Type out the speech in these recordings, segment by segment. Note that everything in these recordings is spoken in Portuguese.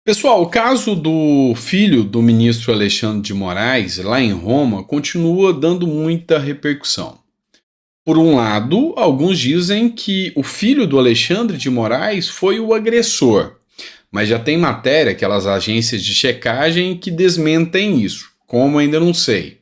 Pessoal, o caso do filho do ministro Alexandre de Moraes, lá em Roma, continua dando muita repercussão. Por um lado, alguns dizem que o filho do Alexandre de Moraes foi o agressor, mas já tem matéria, aquelas agências de checagem, que desmentem isso, como ainda não sei.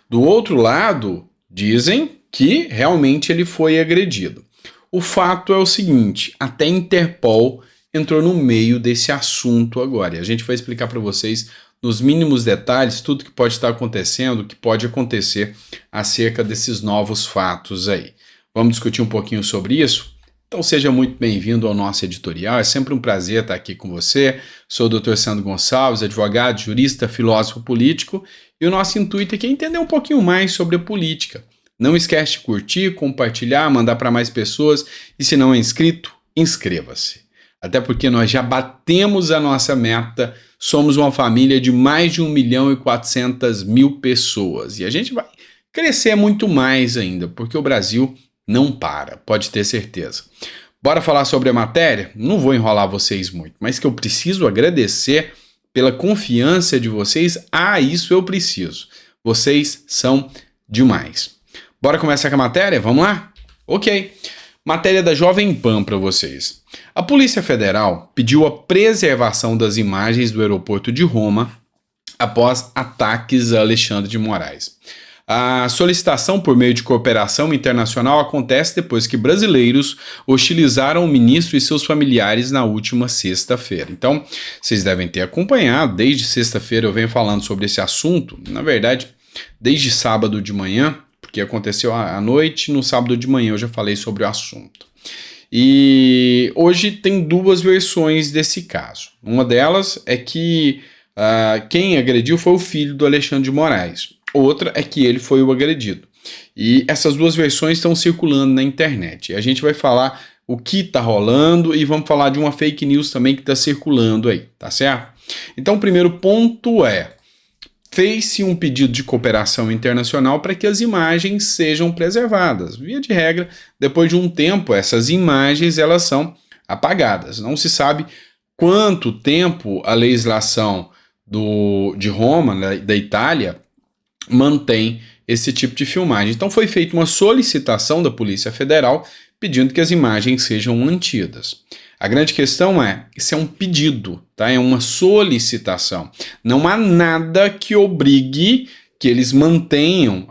Do outro lado, dizem que realmente ele foi agredido. O fato é o seguinte: até a Interpol entrou no meio desse assunto agora. E a gente vai explicar para vocês, nos mínimos detalhes, tudo que pode estar acontecendo, o que pode acontecer acerca desses novos fatos aí. Vamos discutir um pouquinho sobre isso? Então seja muito bem-vindo ao nosso editorial, é sempre um prazer estar aqui com você. Sou o Dr. Sandro Gonçalves, advogado, jurista, filósofo político, e o nosso intuito aqui é entender um pouquinho mais sobre a política. Não esquece de curtir, compartilhar, mandar para mais pessoas, e se não é inscrito, inscreva-se. Até porque nós já batemos a nossa meta, somos uma família de mais de 1.400.000 pessoas, e a gente vai crescer muito mais ainda, porque o Brasil não para, pode ter certeza. Bora falar sobre a matéria? Não vou enrolar vocês muito, mas que eu preciso agradecer pela confiança de vocês. Isso eu preciso. Vocês são demais. Bora começar com a matéria? Vamos lá? Ok. Matéria da Jovem Pan para vocês. A Polícia Federal pediu a preservação das imagens do aeroporto de Roma após ataques a Alexandre de Moraes. A solicitação por meio de cooperação internacional acontece depois que brasileiros hostilizaram o ministro e seus familiares na última sexta-feira. Então, vocês devem ter acompanhado, desde sexta-feira eu venho falando sobre esse assunto, na verdade, desde sábado de manhã, porque aconteceu à noite, no sábado de manhã eu já falei sobre o assunto. E hoje tem duas versões desse caso. Uma delas é que quem agrediu foi o filho do Alexandre de Moraes. Outra é que ele foi o agredido. E essas duas versões estão circulando na internet. E a gente vai falar o que está rolando e vamos falar de uma fake news também que está circulando aí, tá certo? Então o primeiro ponto é: fez-se um pedido de cooperação internacional para que as imagens sejam preservadas. Via de regra, depois de um tempo, essas imagens elas são apagadas. Não se sabe quanto tempo a legislação de Roma, da Itália, mantém esse tipo de filmagem. Então foi feita uma solicitação da Polícia Federal pedindo que as imagens sejam mantidas. A grande questão é, isso é um pedido, tá? É uma solicitação. Não há nada que obrigue que eles mantenham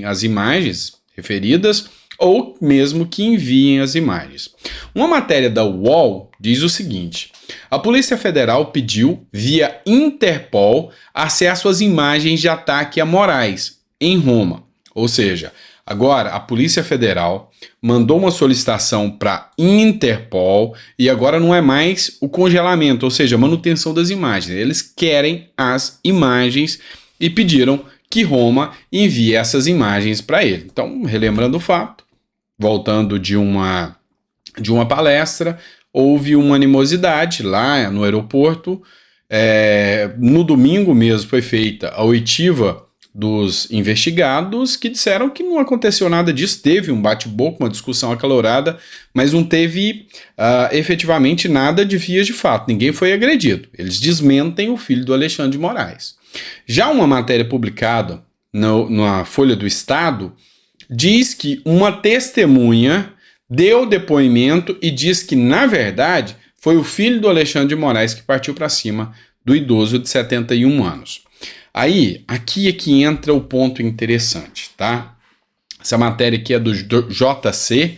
as imagens referidas, ou mesmo que enviem as imagens. Uma matéria da UOL diz o seguinte: a Polícia Federal pediu, via Interpol, acesso às imagens de ataque a Moraes, em Roma. Ou seja, agora a Polícia Federal mandou uma solicitação para Interpol e agora não é mais o congelamento, ou seja, a manutenção das imagens. Eles querem as imagens e pediram que Roma envie essas imagens para ele. Então, relembrando o fato, voltando de uma palestra, houve uma animosidade lá no aeroporto. No domingo mesmo foi feita a oitiva dos investigados, que disseram que não aconteceu nada disso. Teve um bate-boca, uma discussão acalorada, mas não teve efetivamente nada de vias de fato. Ninguém foi agredido. Eles desmentem o filho do Alexandre de Moraes. Já uma matéria publicada na Folha do Estado diz que uma testemunha deu depoimento e diz que, na verdade, foi o filho do Alexandre de Moraes que partiu para cima do idoso de 71 anos. Aqui é que entra o ponto interessante, tá? Essa matéria aqui é do JC,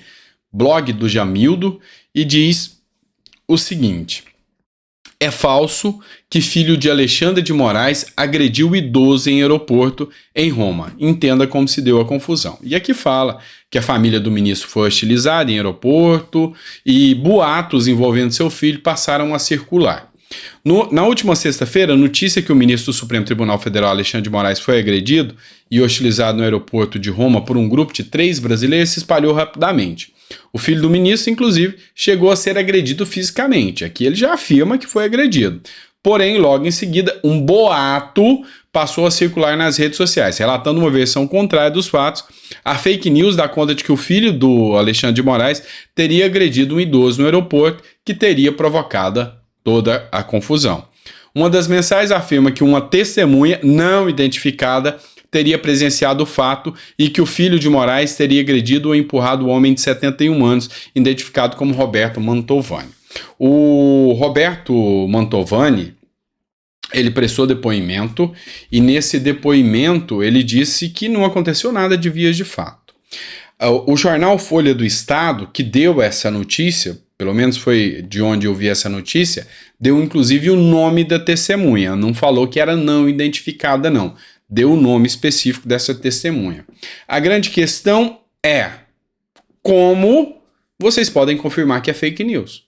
blog do Jamildo, e diz o seguinte: é falso que filho de Alexandre de Moraes agrediu idoso em aeroporto em Roma. Entenda como se deu a confusão. E aqui fala que a família do ministro foi hostilizada em aeroporto e boatos envolvendo seu filho passaram a circular. Na última sexta-feira, a notícia que o ministro do Supremo Tribunal Federal, Alexandre de Moraes, foi agredido e hostilizado no aeroporto de Roma por um grupo de 3 brasileiros se espalhou rapidamente. O filho do ministro, inclusive, chegou a ser agredido fisicamente. Aqui ele já afirma que foi agredido. Porém, logo em seguida, um boato passou a circular nas redes sociais, relatando uma versão contrária dos fatos. A fake news dá conta de que o filho do Alexandre de Moraes teria agredido um idoso no aeroporto, que teria provocado toda a confusão. Uma das mensagens afirma que uma testemunha não identificada teria presenciado o fato e que o filho de Moraes teria agredido ou empurrado o homem de 71 anos, identificado como Roberto Mantovani. O Roberto Mantovani, ele prestou depoimento e nesse depoimento ele disse que não aconteceu nada de vias de fato. O jornal Folha do Estado, que deu essa notícia, pelo menos foi de onde eu vi essa notícia, deu inclusive o nome da testemunha, não falou que era não identificada não, deu o nome específico dessa testemunha. A grande questão é como vocês podem confirmar que é fake news?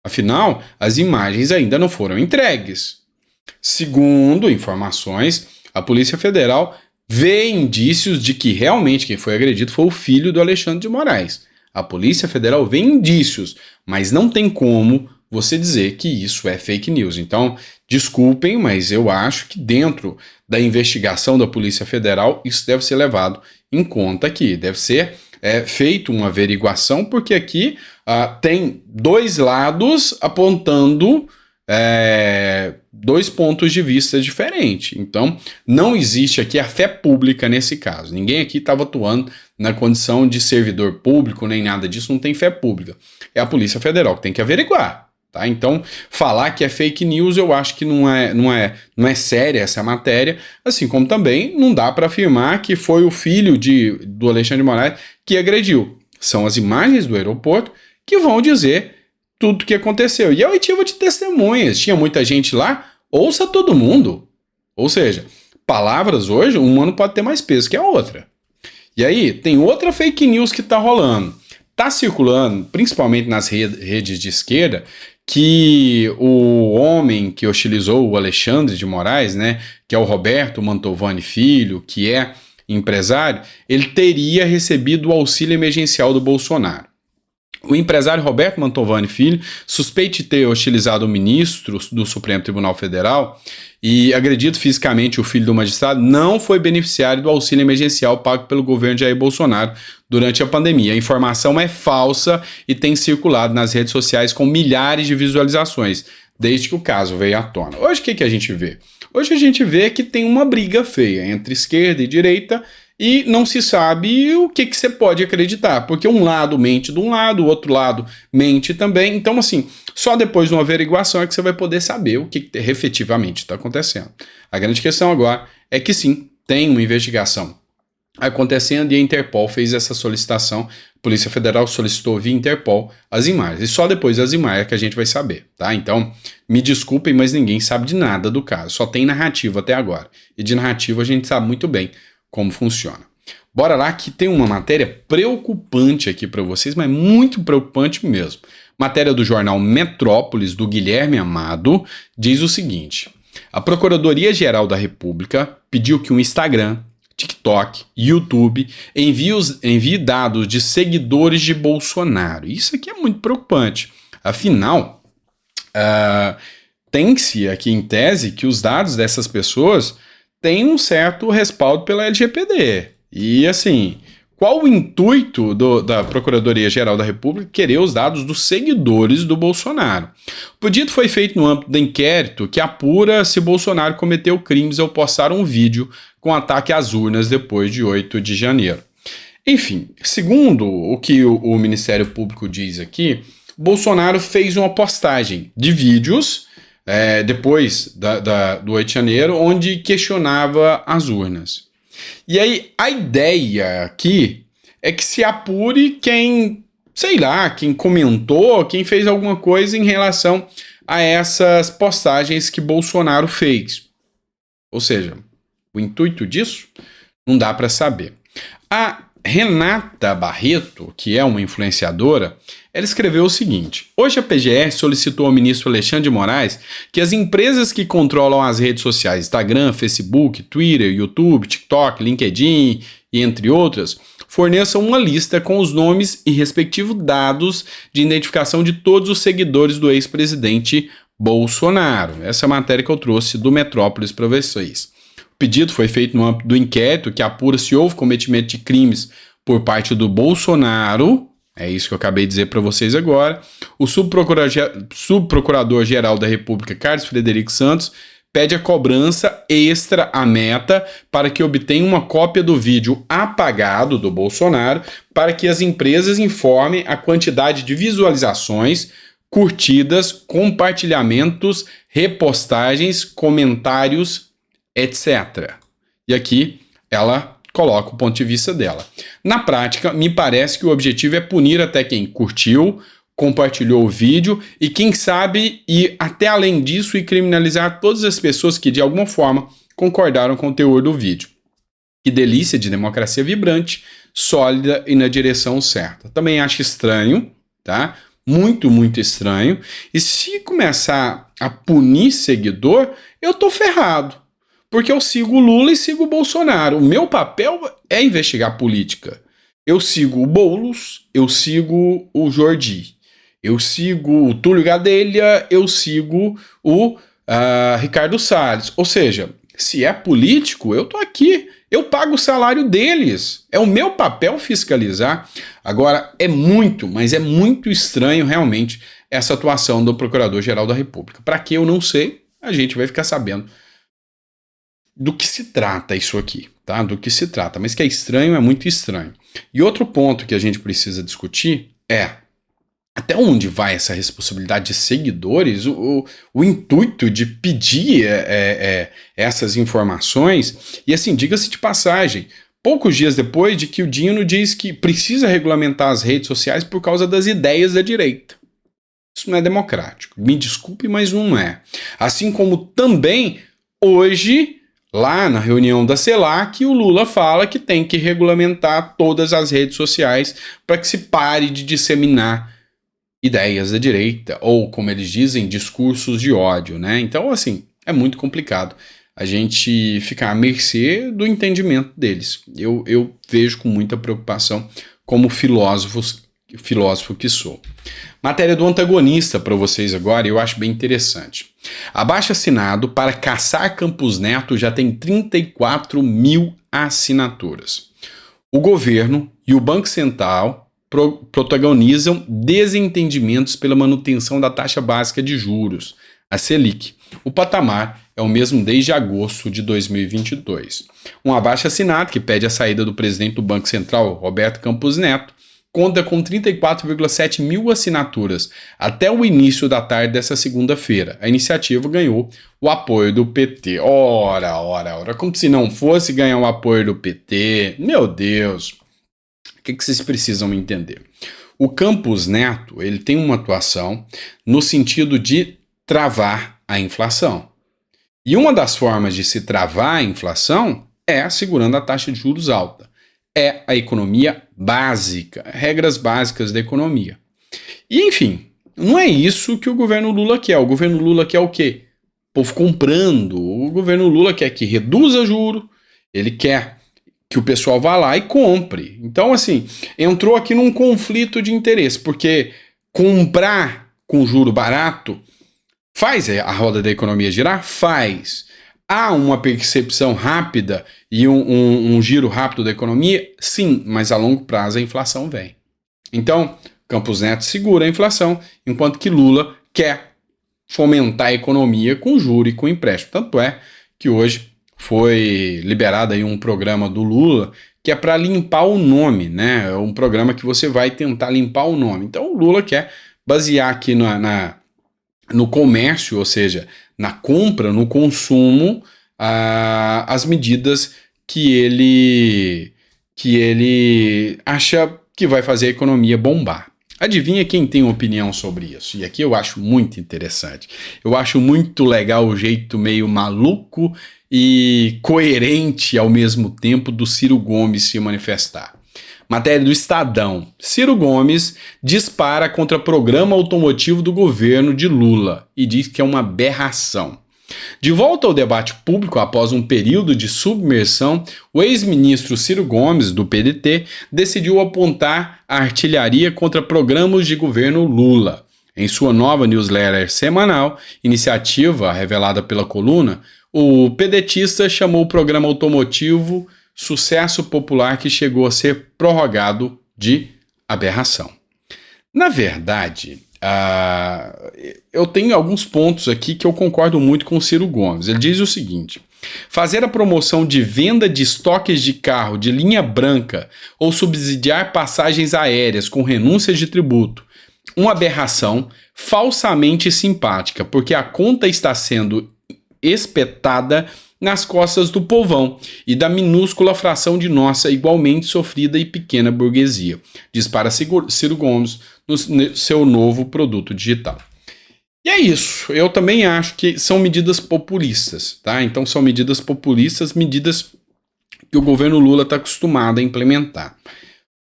Afinal, as imagens ainda não foram entregues. Segundo informações, a Polícia Federal vê indícios de que realmente quem foi agredido foi o filho do Alexandre de Moraes. A Polícia Federal vê indícios, mas não tem como você dizer que isso é fake news. Então, desculpem, mas eu acho que dentro da investigação da Polícia Federal isso deve ser levado em conta aqui. Deve ser feito uma averiguação, porque aqui tem dois lados apontando dois pontos de vista diferentes. Então, não existe aqui a fé pública nesse caso. Ninguém aqui estava atuando na condição de servidor público, nem nada disso, não tem fé pública. É a Polícia Federal que tem que averiguar. Tá? Então, falar que é fake news, eu acho que não é séria essa matéria, assim como também não dá para afirmar que foi o filho do Alexandre de Moraes que agrediu. São as imagens do aeroporto que vão dizer tudo o que aconteceu. E a oitiva de testemunhas, tinha muita gente lá, ouça todo mundo. Ou seja, palavras hoje, uma não pode ter mais peso que a outra. E aí, tem outra fake news que tá rolando. Tá circulando, principalmente nas redes de esquerda, que o homem que hostilizou o Alexandre de Moraes, né, que é o Roberto Mantovani Filho, que é empresário, ele teria recebido o auxílio emergencial do Bolsonaro. O empresário Roberto Mantovani Filho, suspeito de ter hostilizado o ministro do Supremo Tribunal Federal e agredido fisicamente o filho do magistrado, não foi beneficiário do auxílio emergencial pago pelo governo Jair Bolsonaro durante a pandemia. A informação é falsa e tem circulado nas redes sociais com milhares de visualizações, desde que o caso veio à tona. Hoje o que a gente vê? Hoje a gente vê que tem uma briga feia entre esquerda e direita, e não se sabe o que você pode acreditar, porque um lado mente de um lado, o outro lado mente também. Então, assim, só depois de uma averiguação é que você vai poder saber o que efetivamente está acontecendo. A grande questão agora é que sim, tem uma investigação acontecendo e a Interpol fez essa solicitação. A Polícia Federal solicitou via Interpol as imagens. E só depois das imagens é que a gente vai saber, tá? Então, me desculpem, mas ninguém sabe de nada do caso. Só tem narrativa até agora. E de narrativa a gente sabe muito bem como funciona. Bora lá que tem uma matéria preocupante aqui para vocês, mas muito preocupante mesmo. Matéria do jornal Metrópolis, do Guilherme Amado, diz o seguinte: a Procuradoria-Geral da República pediu que o Instagram, TikTok, YouTube envie dados de seguidores de Bolsonaro. Isso aqui é muito preocupante. Afinal, tem-se aqui em tese que os dados dessas pessoas têm um certo respaldo pela LGPD. E assim, qual o intuito da Procuradoria-Geral da República querer os dados dos seguidores do Bolsonaro? O pedido foi feito no âmbito do inquérito que apura se Bolsonaro cometeu crimes ao postar um vídeo com ataque às urnas depois de 8 de janeiro. Enfim, segundo o que o Ministério Público diz aqui, Bolsonaro fez uma postagem de vídeos depois do 8 de janeiro, onde questionava as urnas. E aí, a ideia aqui é que se apure quem, sei lá, quem comentou, quem fez alguma coisa em relação a essas postagens que Bolsonaro fez. Ou seja, o intuito disso não dá para saber. A Renata Barreto, que é uma influenciadora, ela escreveu o seguinte: hoje a PGR solicitou ao ministro Alexandre de Moraes que as empresas que controlam as redes sociais Instagram, Facebook, Twitter, YouTube, TikTok, LinkedIn e entre outras, forneçam uma lista com os nomes e respectivos dados de identificação de todos os seguidores do ex-presidente Bolsonaro. Essa é a matéria que eu trouxe do Metrópolis para vocês. O pedido foi feito no âmbito do inquérito que apura se houve cometimento de crimes por parte do Bolsonaro, É isso que eu acabei de dizer para vocês agora. O subprocurador-geral da República, Carlos Frederico Santos, pede a cobrança extra à Meta para que obtenha uma cópia do vídeo apagado do Bolsonaro para que as empresas informem a quantidade de visualizações, curtidas, compartilhamentos, repostagens, comentários, etc. E aqui ela coloca o ponto de vista dela. Na prática, me parece que o objetivo é punir até quem curtiu, compartilhou o vídeo e, quem sabe, ir até além disso e criminalizar todas as pessoas que, de alguma forma, concordaram com o teor do vídeo. Que delícia de democracia vibrante, sólida e na direção certa. Também acho estranho, tá? Muito, muito estranho. E se começar a punir seguidor, eu tô ferrado. Porque eu sigo o Lula e sigo o Bolsonaro. O meu papel é investigar política. Eu sigo o Boulos, eu sigo o Jordi, eu sigo o Túlio Gadelha, eu sigo o Ricardo Salles. Ou seja, se é político, eu tô aqui. Eu pago o salário deles. É o meu papel fiscalizar. Agora, é muito, mas é muito estranho realmente essa atuação do Procurador-Geral da República. Para que eu não sei, a gente vai ficar sabendo do que se trata isso aqui, tá? Do que se trata, mas que é estranho, é muito estranho. E outro ponto que a gente precisa discutir é até onde vai essa responsabilidade de seguidores, o intuito de pedir essas informações. E assim, diga-se de passagem, poucos dias depois de que o Dino diz que precisa regulamentar as redes sociais por causa das ideias da direita. Isso não é democrático. Me desculpe, mas não é. Assim como também hoje, lá na reunião da CELAC, o Lula fala que tem que regulamentar todas as redes sociais para que se pare de disseminar ideias da direita, ou, como eles dizem, discursos de ódio, né? Então, assim, é muito complicado a gente ficar à mercê do entendimento deles. Eu vejo com muita preocupação como filósofo que sou. Matéria do Antagonista para vocês agora, eu acho bem interessante. Abaixo-assinado para caçar Campos Neto já tem 34 mil assinaturas. O governo e o Banco Central protagonizam desentendimentos pela manutenção da taxa básica de juros, a Selic. O patamar é o mesmo desde agosto de 2022. Um abaixo-assinado que pede a saída do presidente do Banco Central, Roberto Campos Neto, conta com 34,7 mil assinaturas até o início da tarde dessa segunda-feira. A iniciativa ganhou o apoio do PT. Ora, como se não fosse ganhar o apoio do PT. Meu Deus! O que vocês precisam entender? O Campos Neto, ele tem uma atuação no sentido de travar a inflação. E uma das formas de se travar a inflação é segurando a taxa de juros alta. É a economia básica, regras básicas da economia. E, enfim, não é isso que o governo Lula quer. O governo Lula quer o quê? O povo comprando. O governo Lula quer que reduza juro, ele quer que o pessoal vá lá e compre. Então, assim, entrou aqui num conflito de interesse, porque comprar com juro barato faz a roda da economia girar? Faz. Há uma percepção rápida e um giro rápido da economia? Sim, mas a longo prazo a inflação vem. Então, Campos Neto segura a inflação, enquanto que Lula quer fomentar a economia com juro e com empréstimo. Tanto é que hoje foi liberado aí um programa do Lula que é para limpar o nome, né? É um programa que você vai tentar limpar o nome. Então o Lula quer basear aqui no comércio, ou seja, na compra, no consumo, as medidas que ele acha que vai fazer a economia bombar. Adivinha quem tem opinião sobre isso? E aqui eu acho muito interessante. Eu acho muito legal o jeito meio maluco e coerente ao mesmo tempo do Ciro Gomes se manifestar. Matéria do Estadão. Ciro Gomes dispara contra programa automotivo do governo de Lula e diz que é uma aberração. De volta ao debate público após um período de submersão, o ex-ministro Ciro Gomes, do PDT, decidiu apontar a artilharia contra programas de governo Lula. Em sua nova newsletter semanal, iniciativa revelada pela coluna, o pedetista chamou o programa automotivo Sucesso Popular, que chegou a ser prorrogado, de aberração. Na verdade, eu tenho alguns pontos aqui que eu concordo muito com o Ciro Gomes. Ele diz o seguinte: fazer a promoção de venda de estoques de carro de linha branca ou subsidiar passagens aéreas com renúncias de tributo, uma aberração falsamente simpática, porque a conta está sendo espetada nas costas do povão e da minúscula fração de nossa igualmente sofrida e pequena burguesia, diz para Ciro Gomes no seu novo produto digital. E é isso, eu também acho que são medidas populistas, tá? Então são medidas populistas, medidas que o governo Lula está acostumado a implementar.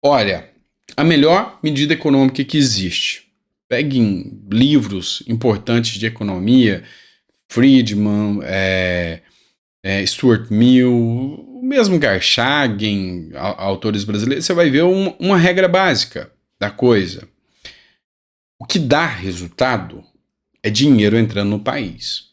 Olha, a melhor medida econômica que existe. Peguem livros importantes de economia, Friedman, Stuart Mill, o mesmo Garchagen, autores brasileiros, você vai ver uma regra básica da coisa. O que dá resultado é dinheiro entrando no país.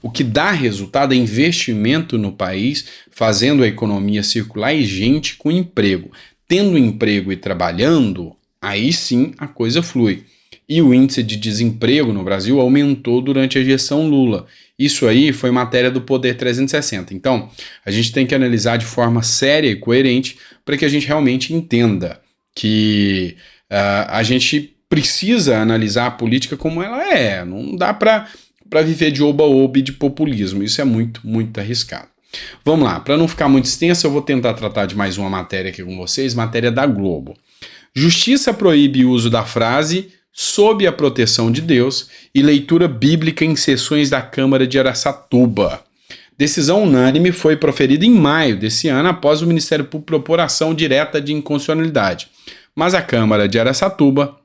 O que dá resultado é investimento no país, fazendo a economia circular e gente com emprego. Tendo emprego e trabalhando, aí sim a coisa flui. E o índice de desemprego no Brasil aumentou durante a gestão Lula. Isso aí foi matéria do Poder 360. Então, a gente tem que analisar de forma séria e coerente para que a gente realmente entenda que a gente precisa analisar a política como ela é. Não dá para viver de oba-oba e de populismo. Isso é muito, muito arriscado. Vamos lá, para não ficar muito extenso, eu vou tentar tratar de mais uma matéria aqui com vocês, matéria da Globo. Justiça proíbe o uso da frase sob a proteção de Deus e leitura bíblica em sessões da Câmara de Araçatuba. Decisão unânime foi proferida em maio desse ano após o Ministério Público propor ação direta de inconstitucionalidade. Mas a Câmara de Araçatuba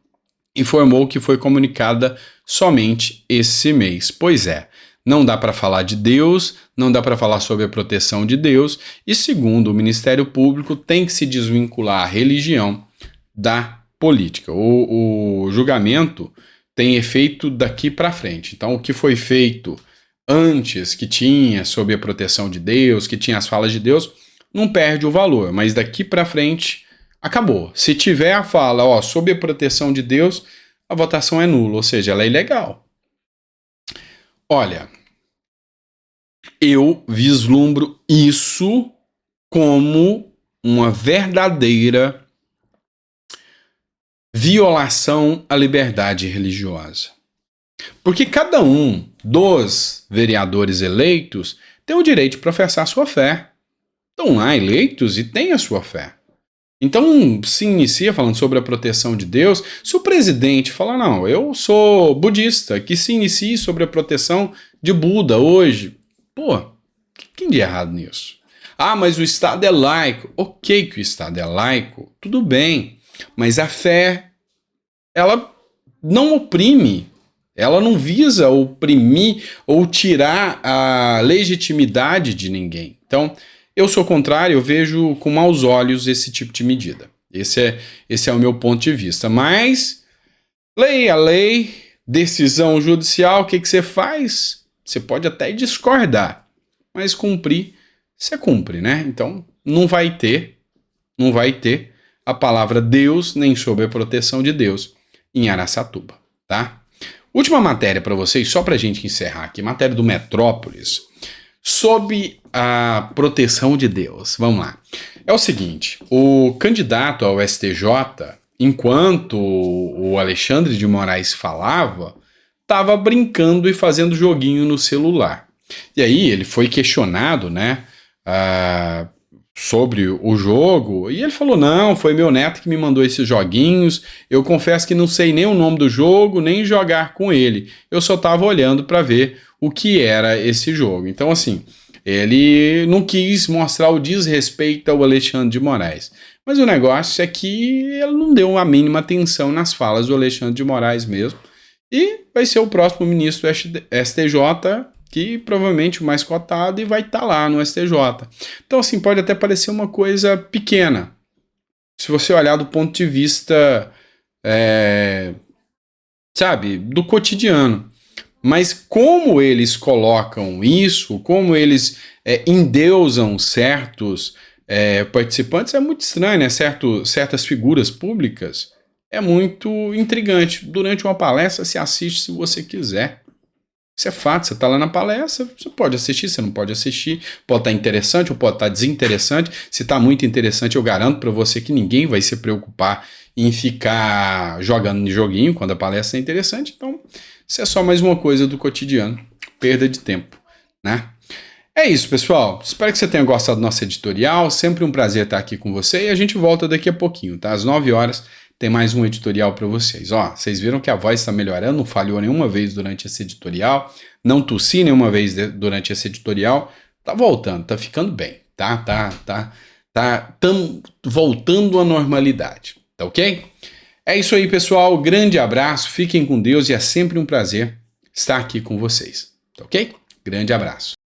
informou que foi comunicada somente esse mês. Pois é, não dá para falar de Deus, não dá para falar sobre a proteção de Deus, e segundo o Ministério Público, tem que se desvincular a religião da política. O julgamento tem efeito daqui para frente. Então, o que foi feito antes, que tinha sob a proteção de Deus, que tinha as falas de Deus, não perde o valor, mas daqui para frente acabou. Se tiver a fala, sob a proteção de Deus, a votação é nula, ou seja, ela é ilegal. Olha, eu vislumbro isso como uma verdadeira violação à liberdade religiosa. Porque cada um dos vereadores eleitos tem o direito de professar sua fé. Estão lá eleitos e têm a sua fé. Então se inicia falando sobre a proteção de Deus. Se o presidente falar, não, eu sou budista, que se inicie sobre a proteção de Buda hoje. Pô, quem de errado nisso? Ah, mas o Estado é laico. Ok que o Estado é laico, tudo bem. Mas a fé, ela não oprime. Ela não visa oprimir ou tirar a legitimidade de ninguém. Então, eu sou contrário, eu vejo com maus olhos esse tipo de medida. Esse é o meu ponto de vista. Mas, lei é lei, decisão judicial, o que você faz? Você pode até discordar, mas cumprir, você cumpre, né? Então, não vai ter a palavra Deus, nem sob a proteção de Deus, em Araçatuba, tá? Última matéria para vocês, só para a gente encerrar aqui, matéria do Metrópolis, sob a proteção de Deus. Vamos lá. É o seguinte, o candidato ao STJ, enquanto o Alexandre de Moraes falava, estava brincando e fazendo joguinho no celular. E aí ele foi questionado, né, sobre o jogo, e ele falou, não, foi meu neto que me mandou esses joguinhos, eu confesso que não sei nem o nome do jogo, nem jogar com ele, eu só estava olhando para ver o que era esse jogo. Então, assim, ele não quis mostrar o desrespeito ao Alexandre de Moraes, mas o negócio é que ele não deu a mínima atenção nas falas do Alexandre de Moraes mesmo, e vai ser o próximo ministro do STJ, que provavelmente o mais cotado, e vai estar lá no STJ. Então, assim, pode até parecer uma coisa pequena, se você olhar do ponto de vista, sabe, do cotidiano. Mas como eles colocam isso, como eles endeusam certos participantes, é muito estranho, né? Certas figuras públicas é muito intrigante. Durante uma palestra, se assiste se você quiser. Isso é fato, você está lá na palestra, você pode assistir, você não pode assistir, pode estar interessante ou pode estar desinteressante. Se está muito interessante, eu garanto para você que ninguém vai se preocupar em ficar jogando joguinho quando a palestra é interessante. Então, isso é só mais uma coisa do cotidiano, perda de tempo, né? É isso, pessoal. Espero que você tenha gostado do nosso editorial. Sempre um prazer estar aqui com você e a gente volta daqui a pouquinho, tá? Às 9 horas tem mais um editorial para vocês. Ó, vocês viram que a voz está melhorando, não falhou nenhuma vez durante esse editorial, não tossi nenhuma vez durante esse editorial. Tá voltando, tá ficando bem, tá? Tamo voltando à normalidade, tá ok? É isso aí, pessoal. Grande abraço, fiquem com Deus e é sempre um prazer estar aqui com vocês, tá ok? Grande abraço.